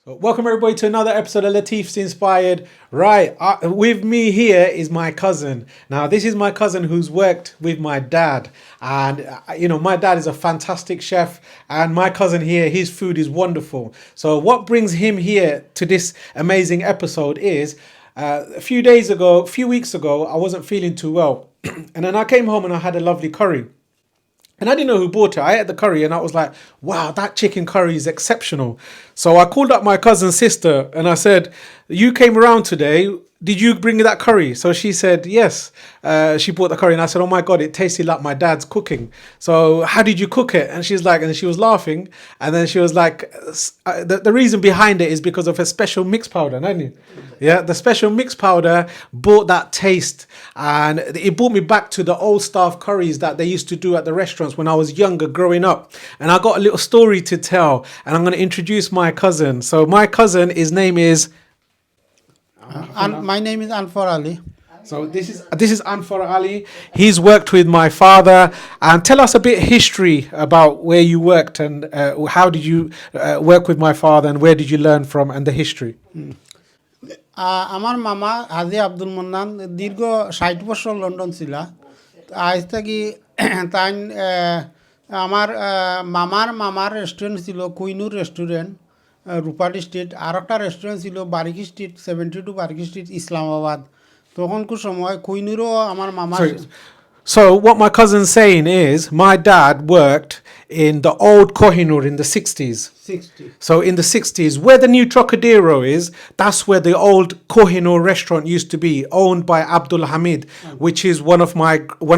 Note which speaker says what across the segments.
Speaker 1: So welcome everybody to another episode of Latifs Inspired. Right, with me here is my cousin. Now, this is my cousin who's worked with my dad, and my dad is a fantastic chef, and my cousin here, his food is wonderful. So, what brings him here to this amazing episode is a few weeks ago, I wasn't feeling too well, and then I came home and I had a lovely curry. And I didn't know who bought it. I ate the curry and I was like, wow, that chicken curry is exceptional. So I called up my cousin's sister and I said, you came around today. Did you bring that curry? So she said, yes. She bought the curry. And I said, oh my God, it tasted like my dad's cooking. So how did you cook it? And she's like, and she was laughing. And then she was like, the reason behind it is because of a special mix powder, didn't you? Yeah, the special mix powder brought that taste. And it brought me back to the old staff curries that they used to do at the restaurants when I was younger, growing up. And I got a little story to tell. And I'm going to introduce my cousin. So my cousin, his name is...
Speaker 2: My name is Anfar Ali.
Speaker 1: So this is Anfar Ali. He's worked with my father. And tell us a bit history about where you worked and how did you work with my father and where did you learn from and the history.
Speaker 2: আমার মামা হাজি আব্দুল মান্নান দীর্ঘ 60 বছর London ছিল আজ থেকে তাই আমার মামার রেস্টুরেন্ট ছিল কুইনুর রেস্টুরেন্ট রূপালী স্ট্রিট আর একটা রেস্টুরেন্ট ছিল বারিকি স্ট্রিট 72 বারিকি স্ট্রিট ইসলামাবাদ তখনকার সময় কুইনুরও আমার মামা
Speaker 1: So what my cousin's saying is my dad worked in the old Kohinoor in the 60s.
Speaker 2: 60.
Speaker 1: So in the 60s, where the new Trocadero is, that's where the old Kohinoor restaurant used to be, owned by Abdul Hamid, which is one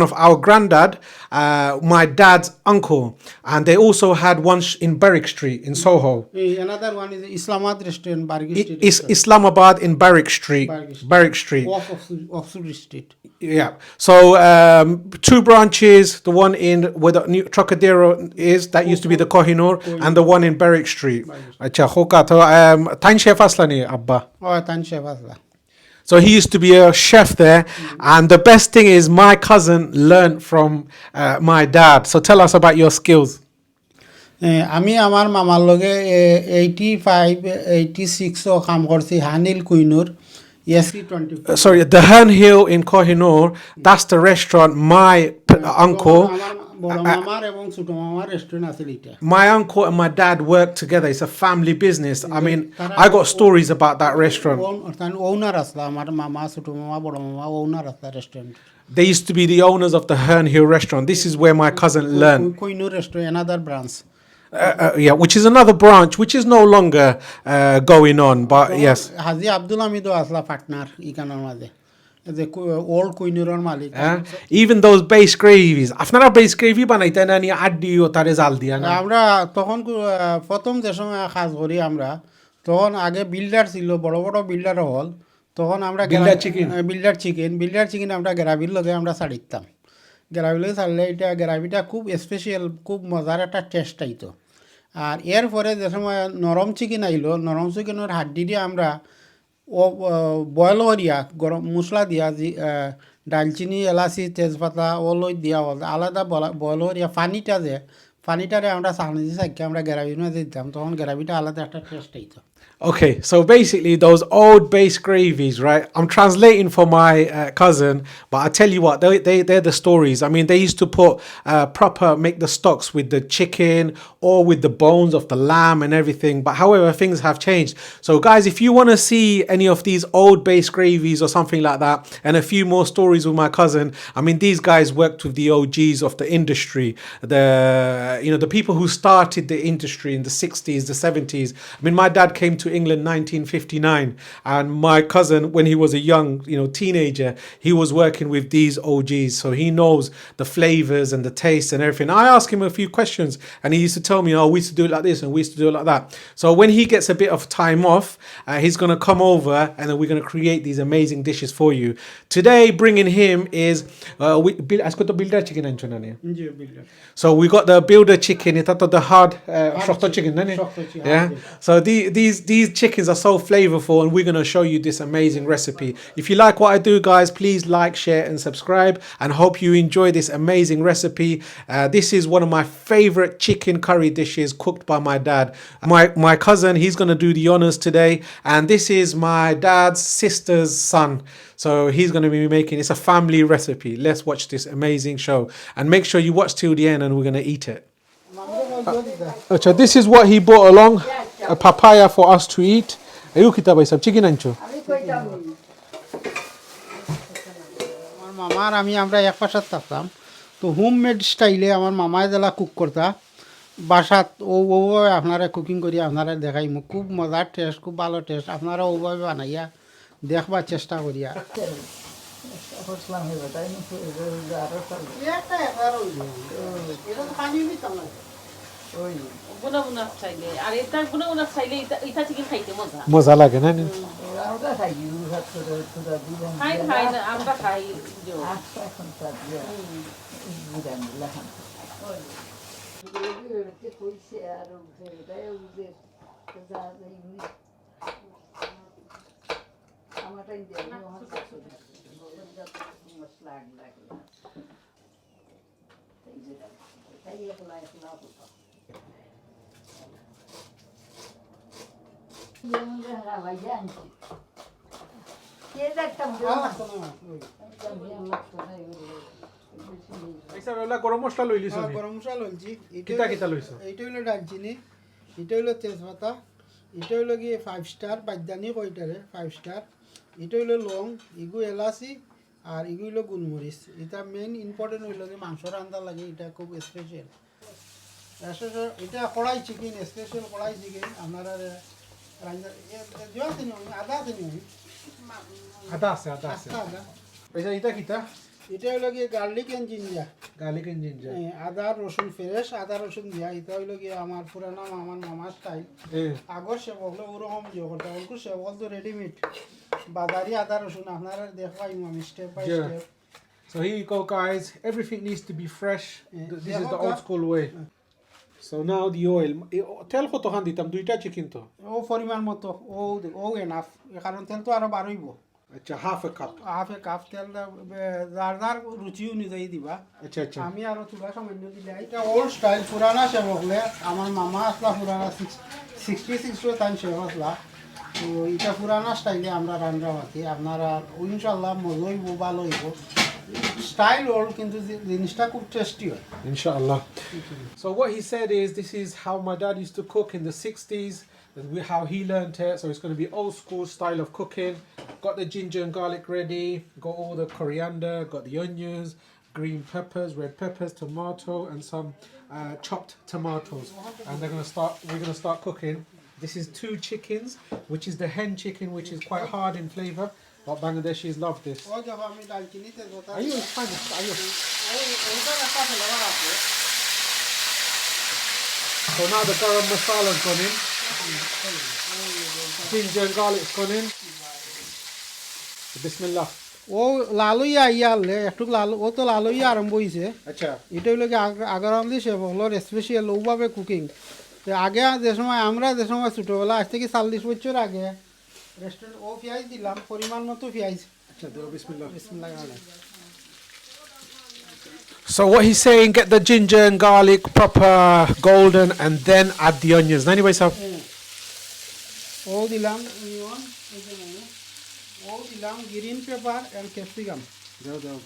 Speaker 1: of our granddad, my dad's uncle. And they also had one in Berwick Street in Soho.
Speaker 2: Another one is Islamabad restaurant, Berwick Street.
Speaker 1: It's Islamabad in Berwick Street. Berwick Street.
Speaker 2: Off Oxford Street.
Speaker 1: Yeah. So two branches, the one in where the new Trocadero is, that used to be the Kohinoor, and the one in Berwick Street. Acha khoka to tan chef aslani abba.
Speaker 2: Oh, tan chef asla.
Speaker 1: So he used to be a chef there, and the best thing is my cousin learned from my dad. So tell us about your skills.
Speaker 2: আমি আমার মামার লগে 85 86 ও কাম করছি Hanil Kohinoor AC 24
Speaker 1: Sorry, the Herne Hill in Kohinoor, that's the restaurant my uncle my uncle and my dad worked together. It's a family business. I mean, I got stories about that restaurant. They used to be the owners of the Herne Hill restaurant. This is where my cousin learned.
Speaker 2: Another branch.
Speaker 1: Yeah, which is another branch, which is no longer going on. But yes.
Speaker 2: Haji Abdul Hamid asla partner ikanar maze. The old Kuinuron Malik.
Speaker 1: Even those base gravies. আপনারা base gravy বানাইতেন না নি আড্ডি ও তারে জাল দিয়া না?
Speaker 2: আমরা তখন প্রথম যে সময় কাজ করি আমরা তখন আগে বিল্ডার ছিল বড় বড় বিল্ডার হল তখন আমরা বিল্ডার চিকেন আমরা গ্রাভির লগে আমরা ছাড়িতাম গ্রাভির লগে ছাড়লে এটা গ্রাভিটা খুব স্পেশাল খুব মজার একটা টেস্ট আইতো আর এরপরে যে সময় নরম চিকেন আইলো নরম চিকেনের হাড্ডি দিয়ে আমরা ও বয়েল করিয়া গরম মশলা দিয়া ডালচিনি এলাচি তেজপাতা ওলই দিয়া আলাদা বয়েল করিয়া পানিটারে আমরা চাকনি দিয়ে চাকি আমরা গ্রাভির মাঝে দিতাম তখন গ্রাভিটা আলাদা একটা টেস্ট আইতো
Speaker 1: Okay, so basically those old base gravies, right? I'm translating for my cousin, but I tell you what, they're the stories. I mean, they used to put make the stocks with the chicken or with the bones of the lamb and everything. But however, things have changed. So guys, if you want to see any of these old base gravies or something like that, and a few more stories with my cousin, I mean, these guys worked with the OGs of the industry, the people who started the industry in the 60s, the 70s. I mean, my dad came to England 1959, and my cousin, when he was a young teenager, he was working with these OGs, so he knows the flavors and the taste and everything. I asked him a few questions and he used to tell me, oh, we used to do it like this and we used to do it like that. So when he gets a bit of time off, he's going to come over and then we're going to create these amazing dishes for you. Today bringing him is so we got the builder chicken, the hard shokto chicken, yeah. So these chickens are so flavorful, and we're going to show you this amazing recipe. If you like what I do, guys, please like, share and subscribe, and hope you enjoy this amazing recipe. This is one of my favorite chicken curry dishes cooked by my dad. My cousin, he's going to do the honors today, and this is my dad's sister's son. So he's going to be making, it's a family recipe. Let's watch this amazing show, and make sure you watch till the end, and we're going to eat it. This is what he brought along, a papaya for us to eat. Ayu kita bhai sab chicken ancho.
Speaker 2: আমার মামার আমরা এক পাশাত থাকতাম, তো homemade স্টাইলে আমার মামায় যেলা cook করতা বাসাত ওভাবে আপনারা কুকিং করি আপনারা দেখাই খুব মজার টেস্ট, খুব ভালো টেস্ট। আপনারা ওভাবে বানাইয়া দেখবার চেষ্টা করিয়া।
Speaker 1: মজা লাগে না? গরম মশলা লইলিস?
Speaker 2: গরম মশলা লইছি।
Speaker 1: কিতা কিতা লইছো?
Speaker 2: এইটা হইলো দারচিনি, এটা হইলো তেজপাতা, এটা হইলো গিয়ে 5 স্টার বাদদানি কয়টারে 5 স্টার, এটা হইলো লং, ইগু এলাচি আর ইগু হইলো গোলমরিচ। এটা মেইন ইম্পর্টেন্ট হইলো যে মাংস রান্না লাগে, এটা খুব স্পেশাল। এটা কড়াই চিকেন, স্পেশাল কড়াই চিকেন। আপনারা
Speaker 1: আদা আছে, আদা আছে। এটা কিতা?
Speaker 2: এটা হইলো গিয়ে garlic and ginger.
Speaker 1: Garlic and ginger,
Speaker 2: আদা রসুন, ফ্রেশ আদা রসুন দিয়া। এটা হইলো গিয়ে আমার পুরানা মামার স্টাইল। আগর সে বললো ওরকম যে করতে ওরকম সে বলতো রেডিমেড বাজারি আদা রসুন। আপনারা দেখবাই আমি step by step.
Speaker 1: So here you go, guys. Everything needs to be fresh. This is the old school way. So now the oil. তেল কত খান দিতাম? দুইটা চিকেন তো?
Speaker 2: ও পরিমাণ মতো, ও এনাফ, কারণ তেল তো আরো বাড়ইব।
Speaker 1: আচ্ছা, হাফ এ কাপ।
Speaker 2: হাফ এ কাপ তেল যার যার রুচি অনুযায়ী দিবা।
Speaker 1: আচ্ছা আচ্ছা।
Speaker 2: আমি আরো তুলা সামান্য দিলে। এটা ওল্ড স্টাইল পুরানা সে বললে আমার মামা আসলা পুরানা 66 টাইম সে আসলা। তো এটা পুরানা স্টাইলে আমরা রান্না বাকি। আপনারা ইনশাল্লাহ মজা হইব, ভালো হইব। Style old, কিন্তু জিনিসটা খুব টেস্টি হয়।
Speaker 1: Inshallah. So what he said is, this is how my dad used to cook in the 60s, how he learned it. So it's going to be old school style of cooking. Got the ginger and garlic ready, got all the coriander, got the onions, green peppers, red peppers, tomato, and some chopped tomatoes. And we're going to start cooking. This is 2 chickens, which is the hen chicken, which is quite hard in flavor. But Bangladeshis love this. Are you trying to? So now the garam masala's gone in. Ginger and garlic's gone in. Bismillah.
Speaker 2: ও লালুইয়া ইয়ালে একটু লালু, ও তো লালুইয়া আরম্ভ হয়েছে।
Speaker 1: আচ্ছা,
Speaker 2: এটা হইলো কি আগারামলি সে বললো স্পেশাল ওভাবে কুকিং। আগে যে সময় আমরা যে সময় ছোটোবেলা, আজ থেকে 40 বছর আগে রেস্টুরেন্ট ও পেঁয়াজ দিলাম পরিমাণ মতো পেঁয়াজ।
Speaker 1: আচ্ছা, দাও বিসমিল্লাহ।
Speaker 2: বিসমিল্লাহ।
Speaker 1: So what he's saying, get the ginger and garlic proper golden, and then add the onions. Anyway, so
Speaker 2: ও দিলাম অনিয়ন, ও দিলাম গ্রিন পেপার এন্ড ক্যাপসিকাম।
Speaker 1: দাও দাও।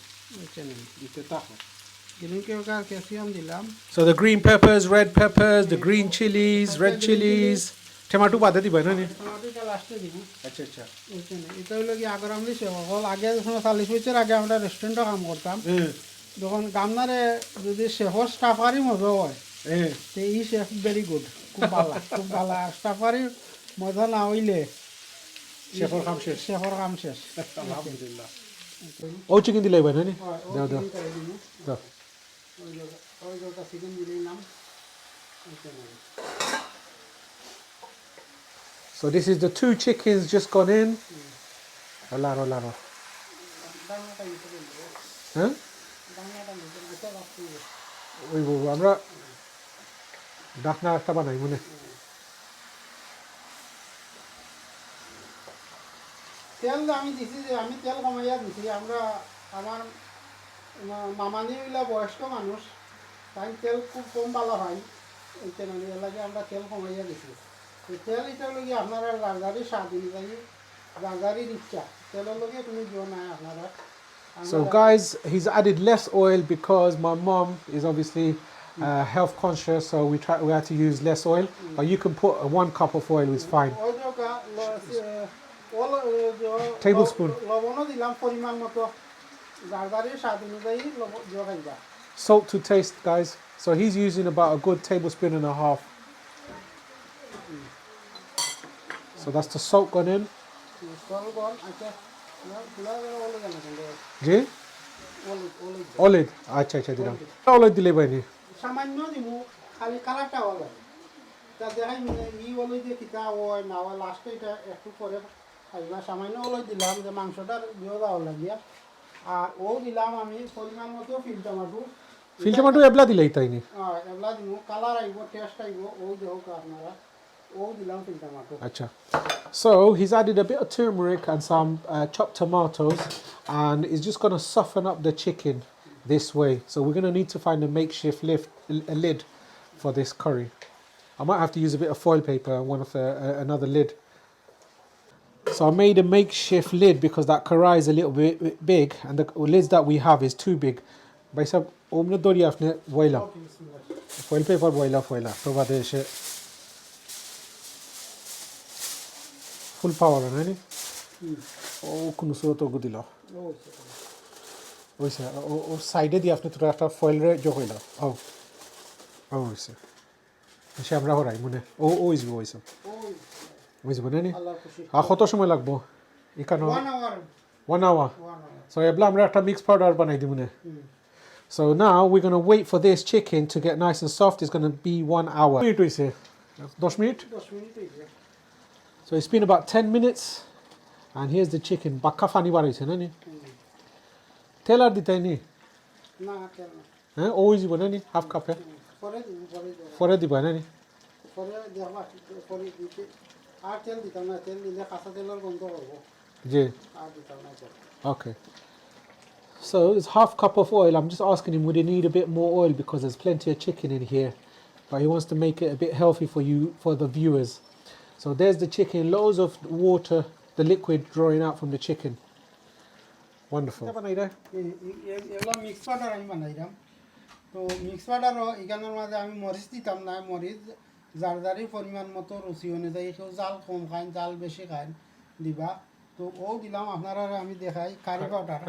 Speaker 2: গ্রিন পেপার ক্যাপসিকাম দিলাম।
Speaker 1: So the green peppers, red peppers, the green chilies, red chilies. Tomato বাদে দিবা না?
Speaker 2: টমেটোটা লাস্টে দিব।
Speaker 1: আচ্ছা আচ্ছা।
Speaker 2: এটা হলো কি আগারামলি সে হল। আগে 40 বছর আগে আমরা রেস্টুরেন্টে কাম করতাম। যখন গামনারে যদি শেফর স্টাফারি মজা হয়, তো এই শেফ ভেরি গুড, খুব ভালো, খুব ভালো। স্টাফারি মজা না হইলে
Speaker 1: শেফর কাম শেষ।
Speaker 2: শেফর কাম শেষ।
Speaker 1: আলহামদুলিল্লাহ। ও চিকেন দিলাই ভাই না? দাও দাও দাও।
Speaker 2: ওই যে চিকেন দিলাম।
Speaker 1: So this is the 2 chickens just gone in. Alaro, alaro. Huh? ওই আমরা ডাকনা একটা বানাই মনে।
Speaker 2: তেল আমি দিছি যে আমি তেল কমাইয়া দিছি আমরা আমার মামানিগুলা বয়স্ক মানুষ তাই তেল খুব কম ভালো হয় এইটা মানে এর লাগে আমরা তেল কমাইয়া দিছি তেল এটা লগে আপনারা রাজদারি স্বাদ অনুযায়ী রাজদারির ইচ্ছা তেলের লগে কোনো জোর নাই আপনারা
Speaker 1: So guys, he's added less oil because my mom is obviously health conscious, so we had to use less oil. But you can put 1 cup of oil, it's fine. Tablespoon.
Speaker 2: লবণও দিলাম পরিমাণ মতো রাজদারির স্বাদ অনুযায়ী জোর খাইবা
Speaker 1: Salt to taste, guys. So he's using about a good tablespoon and a half. So that's the salt gone in. G olive আচ্ছা আচ্ছা দিলাম অলিভ দিলে বাইনি
Speaker 2: সামান্য দিব খালি কালারটা হলো তা দেখাই ই অলিভ দিয়ে কিতা হয় না হয় লাস্টে এটা একটু পরে খাইবা সামান্য অলিভ দিলাম যে মাংসটার দিয়ে দেওয়া লাগিয়া আর ও দিলাম আমি পরিমাণ মতো ফিল টমাটো
Speaker 1: এবলা দিলেই তাইনি
Speaker 2: এবলা দিব কালার আইব টেস্ট আইব ও দেখ আপনারা ও দিলাম ফিল টমাটো
Speaker 1: আচ্ছা so he's added a bit of turmeric and some chopped tomatoes and he's just going to soften up the chicken this way so we're going to need to find a makeshift lid for this curry. I might have to use a bit of foil paper and another lid. So I made a makeshift lid because that karai is a little bit big and the lids that we have is too big. By some omne dori afne voila. Foil paper voila. So what is it? Full power on any? Oh, কোনো সুরত গুদিল ওইসে ও সাইডে দিয়ে আপনি তোরা একটা foil রে যোগ হইল ও ওইসে সে আমরা হরাই মনে ও ওইসব বুঝব না নি আর কত সময় লাগবো এখানে 1 hour so এবলা আমরা একটা মিক্স পাউডার বানাই দিব না so now we're going to wait for this chicken to get nice and soft. It's going to be 1 hour. 10 minutes? So it's been about 10 minutes and here's the chicken. Bakka fani baraise na ni? Tel ar ditay ni?
Speaker 2: Na tel na.
Speaker 1: Hein? Always dibo na ni? Half cup hai? Fore dibo na ni?
Speaker 2: Fore diba fore dite. Ar tel ditam na tel dile kasa telor gondo hobo.
Speaker 1: Ji.
Speaker 2: Ar ditam na tel.
Speaker 1: Okay. So it's half cup of oil. I'm just asking him, would he need a bit more oil because there's plenty of chicken in here. But he wants to make it a bit healthy for you, for the viewers. So there's the chicken, loads of water, the liquid drawing out from the chicken. Wonderful.
Speaker 2: এগুলো mix powder আমি বানাইলাম তো mix পাউডারও এখানের মাঝে আমি মরিচ দিতাম না মরিচ জারদারির পরিমাণ মতো রুচি অনুযায়ী কেউ জাল কম খান জাল বেশি খান দিবা তো ও দিলাম আপনারা আমি দেখাই কারি পাউডার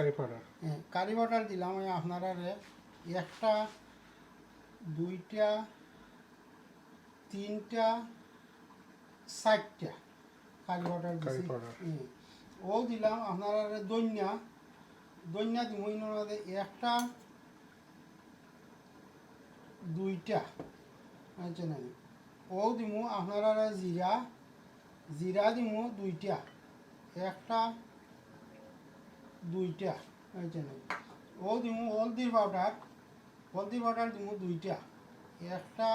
Speaker 2: হ্যাঁ কারি পাউডার দিলাম আমি আপনারা একটা দুইটা তিনটা 60টা কারি পাউডার দিছি ও দিলাম আপনারা দইনা দিব মধ্যে একটা দুইটা আচ্ছা না ও দিব আপনারা জিরা দিব দুইটা একটা দুইটা আচ্ছা না ও দিব হলদি পাউডার দিব দুইটা একটা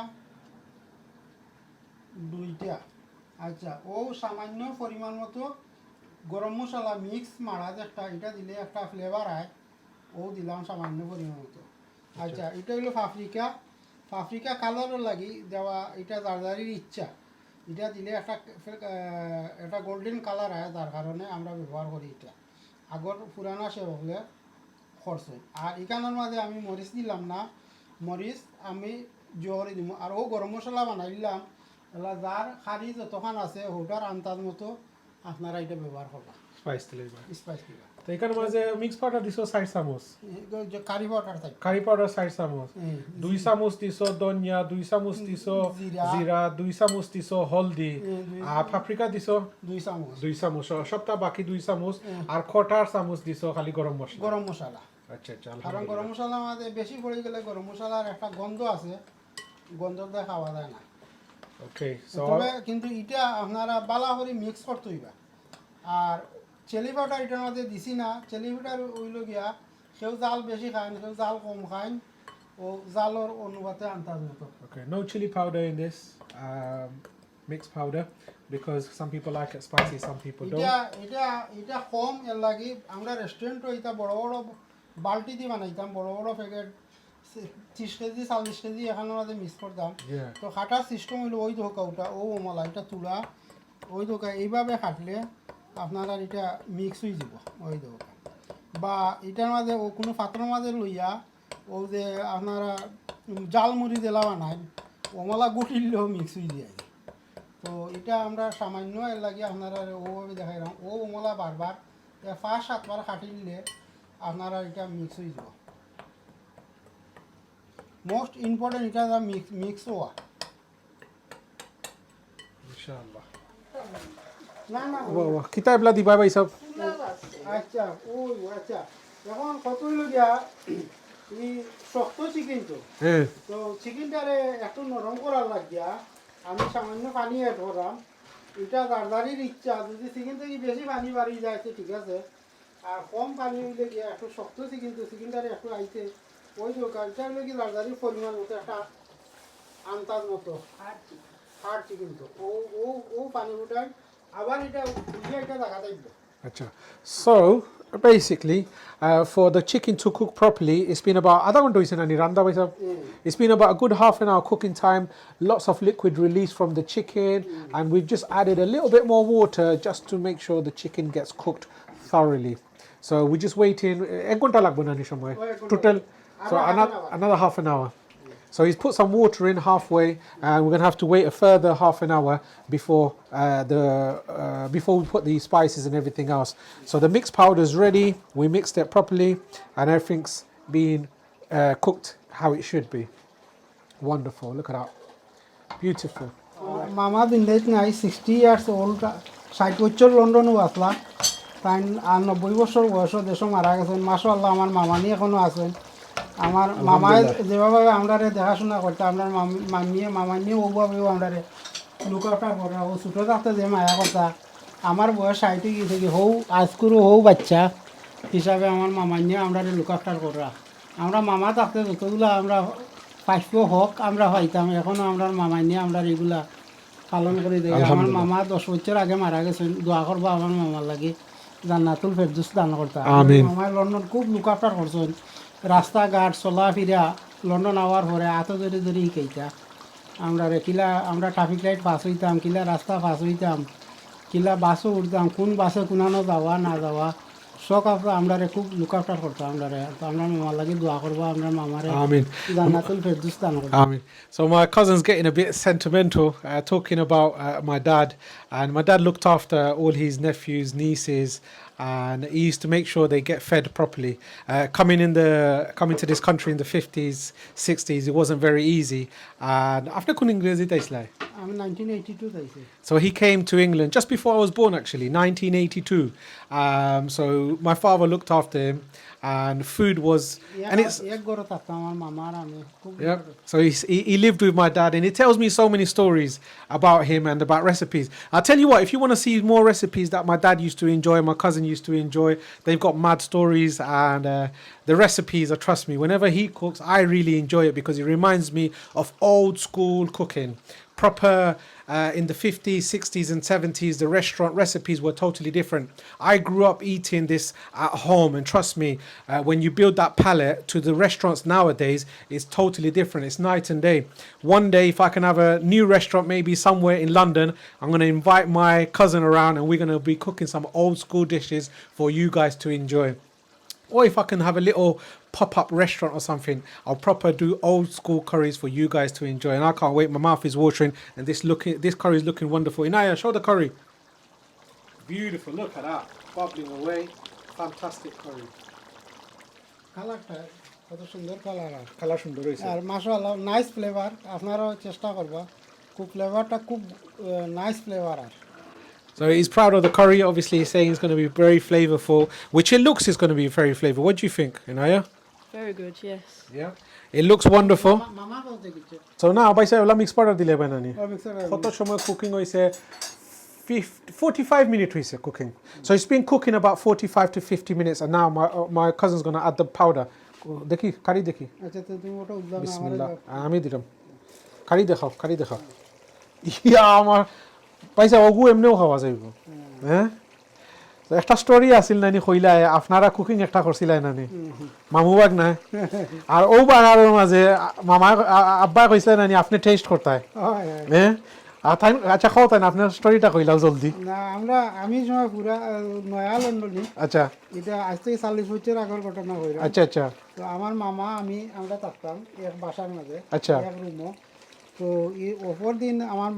Speaker 2: দুইটা আচ্ছা ও সামান্য পরিমাণ মতো গরম মশলা মিক্স মারা একটা এটা দিলে একটা ফ্লেভার হয় ও দিলাম সামান্য পরিমাণ মতো আচ্ছা এটা হলো পাপরিকা কালারও লাগি দেওয়া এটা জারদারির ইচ্ছা এটা দিলে একটা গোল্ডেন কালার হয় যার কারণে আমরা ব্যবহার করি এটা আগর পুরানা সে হলে খরচ আর এখানের মাঝে আমি মরিচ দিলাম না মরিচ আমি জোহরে দিব আর ও গরম মশলা বানাইলাম এলা যার খারি যতক্ষণ আছে ওটার আন্দাজ মতো আপনারা এটা ব্যবহার করবা
Speaker 1: স্পাইস দিলে
Speaker 2: দিবা
Speaker 1: তো এখানে মাঝে মিক্স পাউডার দিছো 60 চামচ
Speaker 2: কারি পাউডার
Speaker 1: 60 চামচ 2 চামচ দিছো ধনিয়া 2 চামচ দিছো জিরা 2 চামচ দিছো হলদি আর পাপরিকা দিছো 2 চামচ সবটা বাকি 2 চামচ আর কোটার চামচ দিছো খালি গরম মশলা আচ্ছা আচ্ছা
Speaker 2: কারণ গরম মশলা আমাদের বেশি পড়ে গেলে গরম মশলার একটা গন্ধ আছে গন্ধটা খাওয়া যায় না
Speaker 1: ওকে সো
Speaker 2: তবে কিন্তু এটা আপনারা বালা করে মিক্স করতে হইবা আর চিলি পাউডার এটার মধ্যে দিছি না চিলি পাউডার হইল গিয়া কেউ জাল বেশি খান কেউ জাল কম খান ও জালর অনুপাতে আন্দাজ মতো
Speaker 1: okay no chili powder in this mixed powder because some people like it spicy, some people don't.
Speaker 2: এটা কম এর লাগি আমরা রেস্টুরেন্টও এটা বড় বড় বালতি দিয়ে বানাইতাম বড় বড় প্যাকেট 30 কেজি 40 কেজি এখানে আমাদের মিক্স করতাম তো খাটার সিস্টেম হইলো ওই ধোকা ওটা ও মলা এটা তুলা ওই ধোকা এইভাবে কাটলে আপনারা এটা মিক্স হয়ে যাব ওই ধোকা বা এটার মাঝে ও কোনো পাত্রের মাঝে লইয়া ও যে আপনারা জালমুড়ি দেলা বানায় ওমলা গুটিলেও মিক্স হয়ে যায় তো এটা আমরা সামান্য এর লাগে আপনারা ওভাবে দেখাইলাম ও ওমলা বারবার 5-7 বার কাটিলে আপনারা এটা মিক্স হয়ে যাব মোস্ট ইম্পর্টেন্ট এটা মিক্স হওয়া
Speaker 1: ইনশাআল্লাহ
Speaker 2: না না
Speaker 1: বাহ কিতাব লা দিবা ভাই সব
Speaker 2: আচ্ছা ওই আচ্ছা এখন কত হইলো গিয়া এই শক্ত চিকেন তো চিকেনটারে একটু নরম করার লাগিয়া আমি সামান্য পানি অ্যাড করলাম এটা দারদারির ইচ্ছা যদি চিকেন থেকে বেশি পানি বাড়ি যায় ঠিক আছে আর কম পানি হইলে গিয়া একটু শক্ত চিকেন তো চিকেনটারে একটু আইতে ওই দোকানটা হইলে কি দারদারির পরিমাণ মতো একটা আন্তাজ মতো হার্ড চিকেন তো ও পানি উঠায় আবার এটা উঠিয়ে একটা দেখা থাকবে
Speaker 1: Acha. So basically, for the chicken to cook properly, it's been about, I don't want to say any randa, it's been about a good half an hour cooking time, lots of liquid released from the chicken, and we've just added a little bit more water just to make sure the chicken gets cooked thoroughly. So we're just waiting, total, so another half an hour. So he's put some water in halfway, and we're gonna have to wait a further half an hour before before we put the spices and everything else. So the mixed powder is ready. We mixed it properly, and everything's being cooked how it should be. Wonderful. Look at that. Beautiful.
Speaker 2: Mama din date নাই 60 years old 60 বছর লন্ডনে আসলা তাই আর 90 বছর বয়স দেশে মারা গেছেন মাশাআল্লাহ আমার মামা নি এখনো আছেন আমার মামায় যেভাবে আমরারে দেখাশোনা করতে আমরা মামা নিয়ে ওভাবেও আমরারে লুকাটা করে ও ছোটো থাকতে যে মায়া কথা আমার বয়স 60 গিয়ে থেকে হৌ আজকুরও হৌ বাচ্চা হিসাবে আমার মামা নিয়ে আমরারে লুকাফটার করা আমরা মামা থাকতে যতগুলো আমরা পাইপ হোক আমরা হইতাম এখনও আমরা মামা নিয়ে আমরা এগুলা পালন করে দিই আমার মামা 10 বছর আগে মারা গেছেন দোয়া করবো আমার মামার লাগে জান্নাতুল ফেরদৌস দান করতে মামার লন্ডন খুব লুকাফটার করছেন রাস্তাঘাট চলাফেরা লন্ডন আওয়ার পরে এত ধরে ধরে শিখাইতা আমরা কিলা আমরা ট্রাফিক লাইট পাস হইতাম কিলা রাস্তা পাস হইতাম কিলা বাসও উঠতাম কোন বাসে কোনানো যাওয়া না যাওয়া শখ আমরা খুব লুকাফটার করতাম আমরা তো আমরা মামার লাগে দোয়া করবো আমরা মামারে জান্নাতুল ফেরদৌস দান করবো
Speaker 1: Amen. So my cousin's getting a bit sentimental, talking about my dad, and my dad looked after all his nephews, nieces, and he used to make sure they get fed properly. Coming to this country in the 50s, 60s, it wasn't very easy. And after kuning
Speaker 2: I'm 1982 তাইছে
Speaker 1: so he came to England just before I was born, actually, 1982. So my father looked after him, and food was, and it's yeah. So he lived with my dad, and he tells me so many stories about him and about recipes. I'll tell you what, if you want to see more recipes that my dad used to enjoy, my cousin used to enjoy, they've got mad stories, and the recipes are, trust me, whenever he cooks, I really enjoy it because it reminds me of old school cooking. Proper in the 50s, 60s and 70s, the restaurant recipes were totally different. I grew up eating this at home, and trust me, when you build that palate to the restaurants nowadays, it's totally different. It's night and day. One day, if I can have a new restaurant maybe somewhere in London, I'm going to invite my cousin around, and we're going to be cooking some old school dishes for you guys to enjoy. Or if I can have a little pop-up restaurant or something, I'll proper do old school curries for you guys to enjoy. And I can't wait, my mouth is watering, and this curry is looking wonderful. Inaya, show the curry. Beautiful, look at that, bubbling away. Fantastic curry.
Speaker 2: কালারটা কত সুন্দর colour
Speaker 1: colour সুন্দর হয়েছে
Speaker 2: আর মাশাআল্লাহ nice flavour আপনারাও চেষ্টা করবা খুব ফ্লেভারটা খুব nice flavour R
Speaker 1: So he's proud of the curry. Obviously, he's saying it's going to be very flavorful, which it looks is going to be very flavorful. What do you think, Inaya?
Speaker 3: Very good, yes.
Speaker 1: Yeah, it looks wonderful.
Speaker 2: মামা বলতে কিছু
Speaker 1: So now, by say, la mix powder dile banani.
Speaker 2: Mixer
Speaker 1: কত সময় cooking হইছে 45 minutes হইছে cooking. So it's been cooking about 45 to 50 minutes, and now my cousin's going to add the powder. দেখি কারি দেখি
Speaker 2: আচ্ছা তো তুমি ওটা উদ্দাম
Speaker 1: বিসমিল্লাহ আমি দিলাম কারি দেখাও ইয়া আমার পাইছা অগু এমনিও খাওয়া যাইব হ্যাঁ তো একটা স্টোরি আছিল নানি কইলা আপনারা কুকিং একটা করছিলেন নানি মামু বাগ নাই আর ও বাগার মাঝে মামা আব্বা কইছিলেন নানি আপনি টেস্ট করতাই হ্যাঁ আর তাই আচ্ছা খাও তাই না আপনার স্টোরিটা কইলাও জলদি
Speaker 2: না আমি সময় পুরা নয়া লন্ডনে
Speaker 1: আচ্ছা
Speaker 2: এটা আজ থেকে 40 বছর আগের ঘটনা হইল
Speaker 1: আচ্ছা আচ্ছা
Speaker 2: তো আমার মামা আমরা থাকতাম এক বাসার মাঝে
Speaker 1: আচ্ছা
Speaker 2: এক রুমও তো এই অপর দিন আমার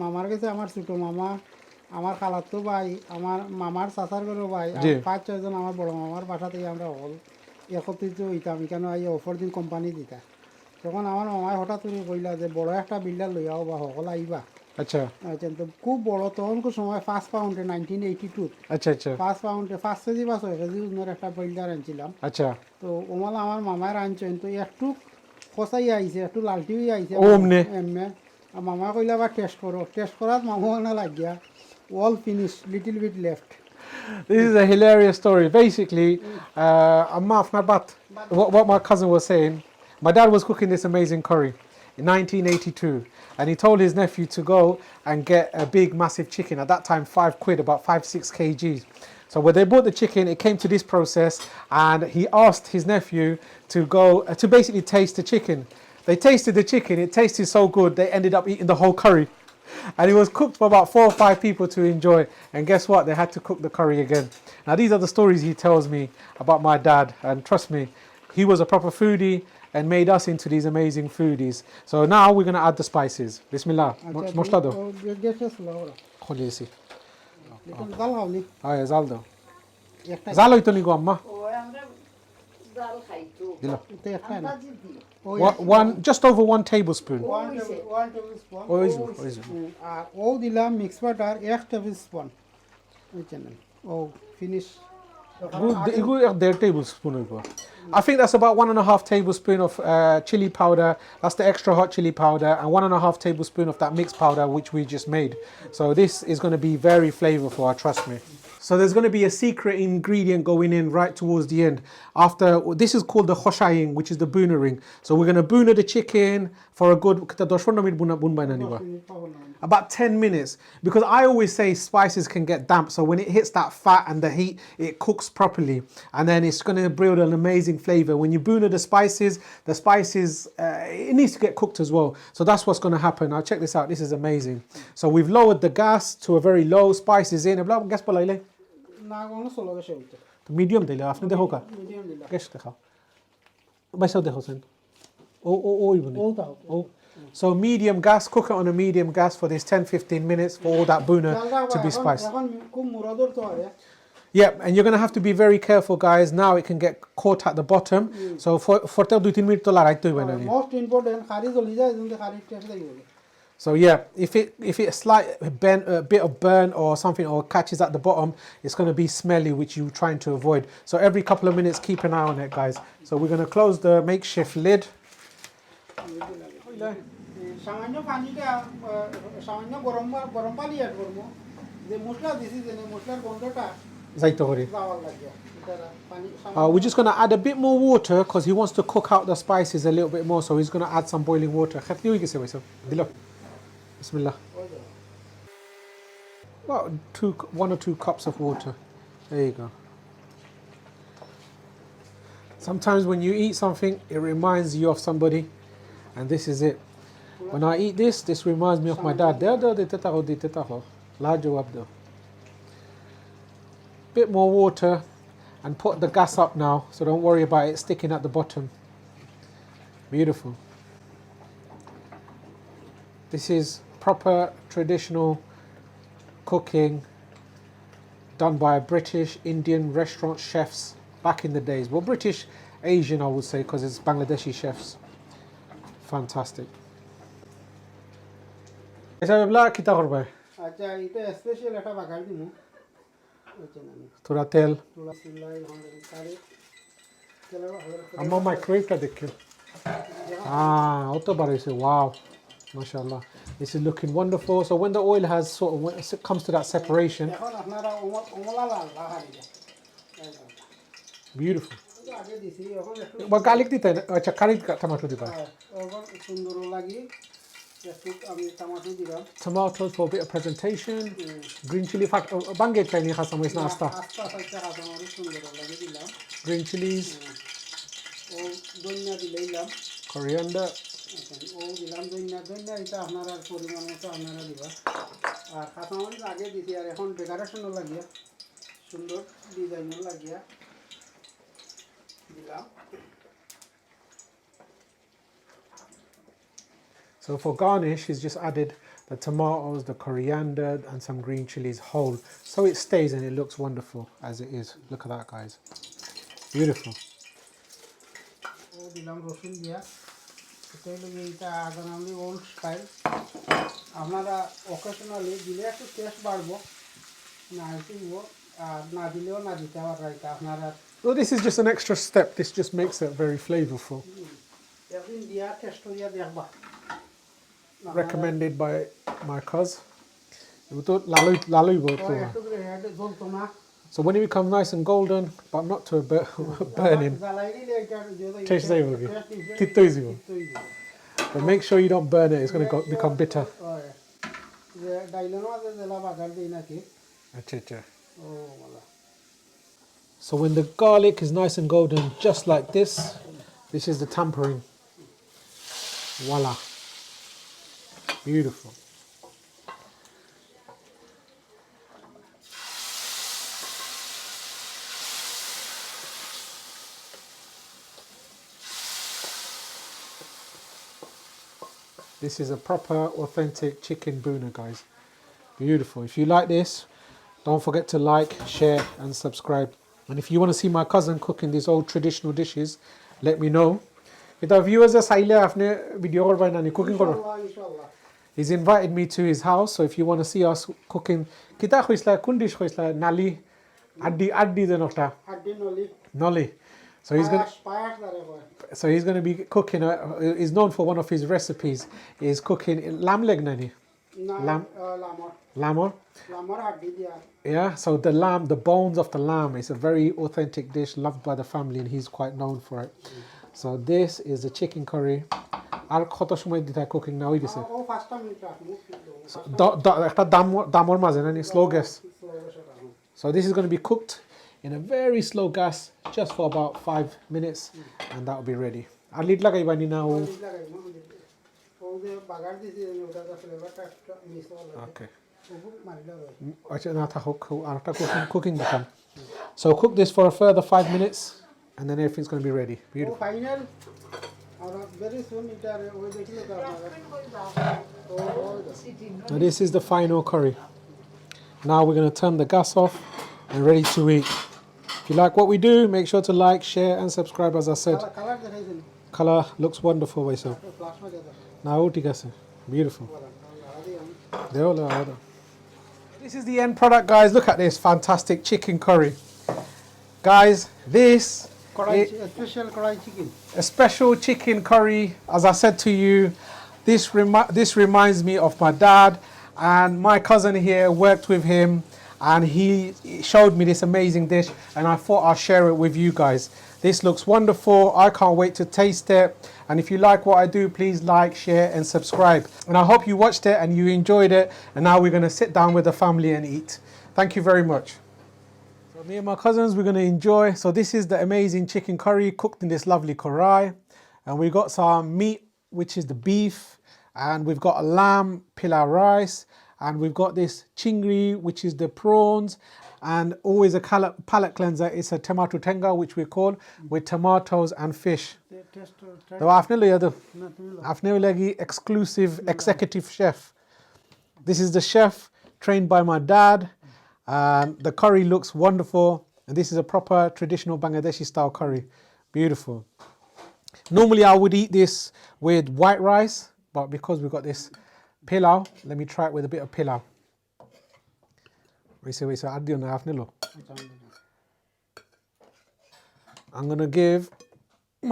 Speaker 2: মামার কাছে আমার ছোট মামা আমার খালাতো ভাই আমার মামার চাচার ঘরে ভাই আর 5-6 জন আমার বড় মামার বাসা থেকে আমরা হল একত্রিত হইতাম কেন এই অপর দিন কোম্পানি দিতা তখন আমার মামায় হঠাৎ করে কইলা যে বড় একটা বিল্ডার লইয়াও বা সকল আইবা
Speaker 1: আচ্ছা
Speaker 2: আচ্ছা তো খুব বড় তখন সময় 5 পাউন্ডে 1982
Speaker 1: আচ্ছা আচ্ছা
Speaker 2: 5 পাউন্ডে 5 কেজি বা 6 কেজি ওজনের একটা বিল্ডার আনছিলাম
Speaker 1: আচ্ছা
Speaker 2: তো ওমালা আমার মামার আনছেন তো একটু কষাই আইছে একটু লালটিও আইছে
Speaker 1: ওমনে
Speaker 2: এমনে মামা কইলা বা টেস্ট করো টেস্ট করাত মামা না লাগিয়া all finished little bit left.
Speaker 1: This is a hilarious story. Basically, what my cousin was saying, my dad was cooking this amazing curry in 1982, and he told his nephew to go and get a big, massive chicken. At that time, £5, about 5-6 kgs. So when they bought the chicken, it came to this process, and he asked his nephew to go to basically taste the chicken. They tasted the chicken; it tasted so good, they ended up eating the whole curry. And it was cooked for about 4 or 5 people to enjoy. And guess what? They had to cook the curry again. Now, these are the stories he tells me about my dad. And trust me, he was a proper foodie and made us into these amazing foodies. So now we're going to add the spices. Bismillah. Moshtado. Kholiesi. Ay, zaldo. Zalo ito ni Guamma. One, just over 1 tablespoon.
Speaker 2: 1 tablespoon. ও দিলাম mix butter 1 tablespoon. ও finish
Speaker 1: I think that's about 1.5 tablespoon of chili powder. That's the extra hot chili powder, and 1.5 tablespoon of that mixed powder which we just made. So this is going to be very flavorful, trust me. So there's going to be a secret ingredient going in right towards the end. After this is called the khoshaying, which is the boonering. So we're going to booner the chicken for a good about 10 minutes, because I always say spices can get damp. So when it hits that fat and the heat, it cooks properly, and then it's going to build an amazing flavor. When you booner the spices it needs to get cooked as well. So that's what's going to happen. Now check this out. This is amazing. So we've lowered the gas to a very low. Spices in. Gas palaile.
Speaker 2: না কোনো solo বেশি হইতো
Speaker 1: তো medium দিলে আপনি দেখো কা
Speaker 2: medium দিলাম
Speaker 1: গ্যাস দেখাও বাইসাও দেখো সেন ও ইবনে ও so medium gas, cook it on a medium gas for this 10-15 minutes for all that boona to be spiced.
Speaker 2: এখন খুব মুরাদর তো হয়
Speaker 1: Yeah, and you're going to have to be very careful, guys. Now it can get caught at the bottom. So for 2-3 minutes to la right to
Speaker 2: most important khari joli jay jinde khari taste lagi hobe.
Speaker 1: So yeah, if it slight bit of burn or something or catches at the bottom, it's going to be smelly, which you're trying to avoid. So every couple of minutes, keep an eye on it, guys. So we're going to close the makeshift lid.
Speaker 2: সামান্য পানিটা সামান্য গরম পানি add করব যে মশলা দিছি যে মশলার গন্ধটা
Speaker 1: যাইতে পারে
Speaker 2: যাওয়ার লাগে পানি
Speaker 1: we're just going to add a bit more water because he wants to cook out the spices a little bit more, so he's going to add some boiling water. Khatli hoye gese bhai sab dilo bismillah. Well, 1 or 2 cups of water. There you go. Sometimes when you eat something, it reminds you of somebody, and this is it. When I eat this reminds me of my dad. Bit more water and put the gas up now, so don't worry about it sticking at the bottom. Beautiful. This is proper traditional cooking done by British Indian restaurant chefs back in the days. Well, British Asian I would say, because it's Bangladeshi chefs. Fantastic. ऐसा बेबला कितना कर पाए?
Speaker 2: अच्छा इटे special ऐसा बघार दी मु
Speaker 1: थोड़ा तेल
Speaker 2: थोड़ा सिलाई होने सारे चलो
Speaker 1: अम्मा माइक्रोवेव का देखियो हाँ वो तो बड़े से वाव mashallah, this is looking wonderful. So when the oil has sort of when it comes to that separation, beautiful. But garlic dita, acha curry tomato diba.
Speaker 2: একটু আমি টমেটো দিলাম
Speaker 1: Tomatoes for a bit of presentation. Green chili fat. Banget kay ni kasama is nasta.
Speaker 2: আস্তা আস্তা কাঁচামরিচ সুন্দর লাগে দিলাম
Speaker 1: Green chilies,
Speaker 2: ও ধনিয়া দিলাম
Speaker 1: coriander.
Speaker 2: ও দিলাম ধনিয়া এটা আপনারা পরিমাণ মতো আপনারা দিবা আর কাঁচামরিচ আগে দিছি আর এখন ডেকোরেশনও লাগিয়া সুন্দর ডিজাইনও লাগিয়া দিলাম
Speaker 1: So for garnish, he's just added the tomatoes, the coriander, and some green chilies whole. So it stays and it looks wonderful as it is. Look at that, guys. Beautiful.
Speaker 2: ও দিলাম রসুন দিয়া এটা হলো এইটা আগামী ওল্ড স্টাইল আপনারা occasionally দিলে একটু টেস্ট বাড়বো না দিব আর না দিলেও না দিতে পারবে এটা আপনারা
Speaker 1: Well, this is just an extra step. This just makes it very flavorful.
Speaker 2: একদিন দিয়া টেস্ট করিয়া দেখবা
Speaker 1: Recommended by my cousin.
Speaker 2: একটু করে হেড জ্বলতো না
Speaker 1: So when it becomes nice and golden, but not to a burning,
Speaker 2: জ্বালাই দিলে এটা
Speaker 1: taste zayivogi. Titto izivo. But make sure you don't burn it. It's going to become bitter.
Speaker 2: যে ডাইলের মাঝে জেলা বাগার দিই নাকি
Speaker 1: Acha, acha.
Speaker 2: O Mala
Speaker 1: So when the garlic is nice and golden, just like this, this is the tempering. Voila. Beautiful. This is a proper, authentic chicken boona, guys. Beautiful. If you like this, don't forget to like, share, and subscribe. And if you want to see my cousin cooking these old traditional dishes, let me know. If the viewers are video cooking,
Speaker 2: ইনশাআল্লাহ
Speaker 1: he's invited me to his house. So if you want to see us cooking, kita khuisla kundish khuisla nali addi de nokta
Speaker 2: হাড্ডি নলি
Speaker 1: noli. So he's gonna.
Speaker 2: Pious দারে কয়
Speaker 1: So he's going to be cooking. He's known for one of his recipes. Is cooking lamb leg nani,
Speaker 2: না
Speaker 1: Lamb?
Speaker 2: লামর
Speaker 1: lamb.
Speaker 2: লামর হাড্ডি দিয়া
Speaker 1: Yeah. So the lamb, the bones of the lamb, is a very authentic dish loved by the family, and he's quite known for it. So this is the chicken curry. Ar koto shomoy dita cooking now idise.
Speaker 2: O 5 minute রাখমু
Speaker 1: So একটা damor maze nani slow gas. So this is going to be cooked in a very slow gas just for about 5 minutes, and that will be ready. Ar lid lagai bani now.
Speaker 2: ও যে বাগার দিছি ওটা দা ফ্লেভারটা miss হলো
Speaker 1: Okay.
Speaker 2: ওগুলো মারিলা হয়
Speaker 1: Actually, not a hook. Cooking become. So cook this for a further 5 minutes, and then everything's going to be ready.
Speaker 2: ও
Speaker 1: Beautiful.
Speaker 2: Final আর ভেরি সুন এটা ওই দেখিলে তো আপনারা
Speaker 1: Now this is the final curry. Now we're going to turn the gas off and ready to eat. If you like what we do, make sure to like, share, and subscribe. As I said,
Speaker 2: colour দেখাইছেন
Speaker 1: color looks wonderful. So
Speaker 2: flash মাঝে দাও
Speaker 1: now beautiful. This is the end product, guys. Look at this fantastic chicken curry, guys. This
Speaker 2: কড়াই special কড়াই chicken
Speaker 1: a special chicken curry. As I said to you, this reminds me of my dad, and my cousin here worked with him, and he showed me this amazing dish, and I thought I'll share it with you guys. This looks wonderful. I can't wait to taste it. And if you like what I do, please like, share, and subscribe. And I hope you watched it and you enjoyed it. And now we're going to sit down with the family and eat. Thank you very much. So me and my cousins, we're going to enjoy. So this is the amazing chicken curry cooked in this lovely karai. And we've got some meat, which is the beef. And we've got a lamb pilau rice. And we've got this chingri, which is the prawns. And always a palate cleanser is a tomato tenga, which we call, with tomatoes and fish.
Speaker 2: Test
Speaker 1: The exclusive executive chef. This is the chef trained by my dad. The curry looks wonderful. And this is a proper traditional Bangladeshi style curry. Beautiful. Normally I would eat this with white rice, but because we've got this pilau, let me try it with a bit of pilau. I'm going to give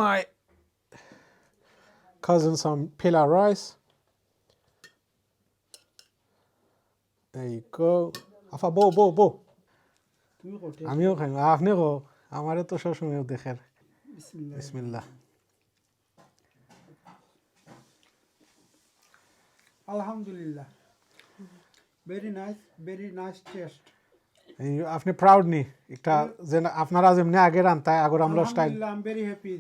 Speaker 1: my cousin some pilau rice. There you go. Afa bo.
Speaker 2: তুমি করতে
Speaker 1: আমিও খাই আপনি কো আমারে তো সবসময় দেখেন বিসমিল্লাহ
Speaker 2: Alhamdulillah. Very nice taste.
Speaker 1: আপনি প্রাউড নি একটা যে আপনারা যেমনি আগে রান্তায় আগর আমরা style
Speaker 2: Alhamdulillah, I'm very happy.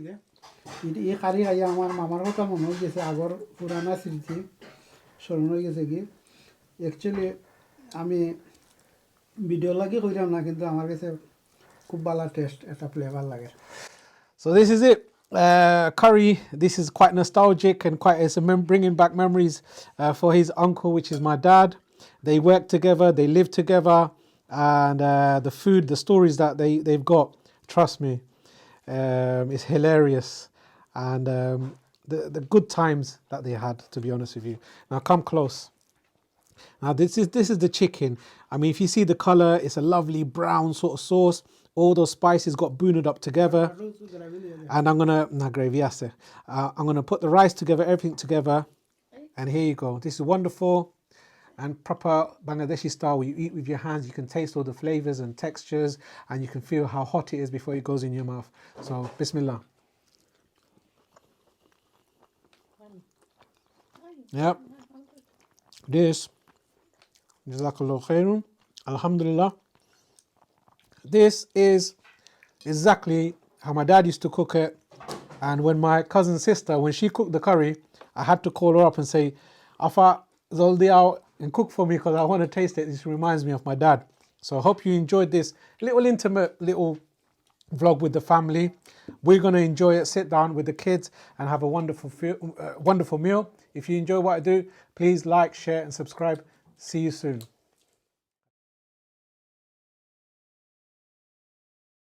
Speaker 2: এই কারি খাইয়া আমার মামার কথা মনে হয়ে গেছে আগর পুরানা স্মৃতি স্মরণ হয়ে গেছে কি অ্যাকচুয়ালি আমি ভিডিও লাগি কইরাম না কিন্তু আমার কাছে খুব ভালো টেস্ট একটা ফ্লেভার লাগে
Speaker 1: So this is it. Curry. This is quite nostalgic and quite it's bringing back memories for his uncle, which is my dad. They work together, they live together, and the food, the stories that they've got. Trust me, it's hilarious, and the good times that they had. To be honest with you, now come close. Now this is the chicken. I mean, if you see the color, it's a lovely brown sort of sauce. All those spices got booned up together. And I'm gonna I'm gonna put the rice together, everything together, and here you go. This is wonderful and proper Bangladeshi style. Where you eat with your hands, you can taste all the flavors and textures, and you can feel how hot it is before it goes in your mouth. So, Bismillah. Yep. This. Jazakallah khairun. Alhamdulillah. This is exactly how my dad used to cook it. And when my cousin's sister, when she cooked the curry, I had to call her up and say, Afa, zoldi out and cook for me because I want to taste it. This reminds me of my dad. So I hope you enjoyed this little intimate little vlog with the family. We're going to enjoy it, sit down with the kids and have a wonderful meal. If you enjoy what I do, please like, share and subscribe. See you soon.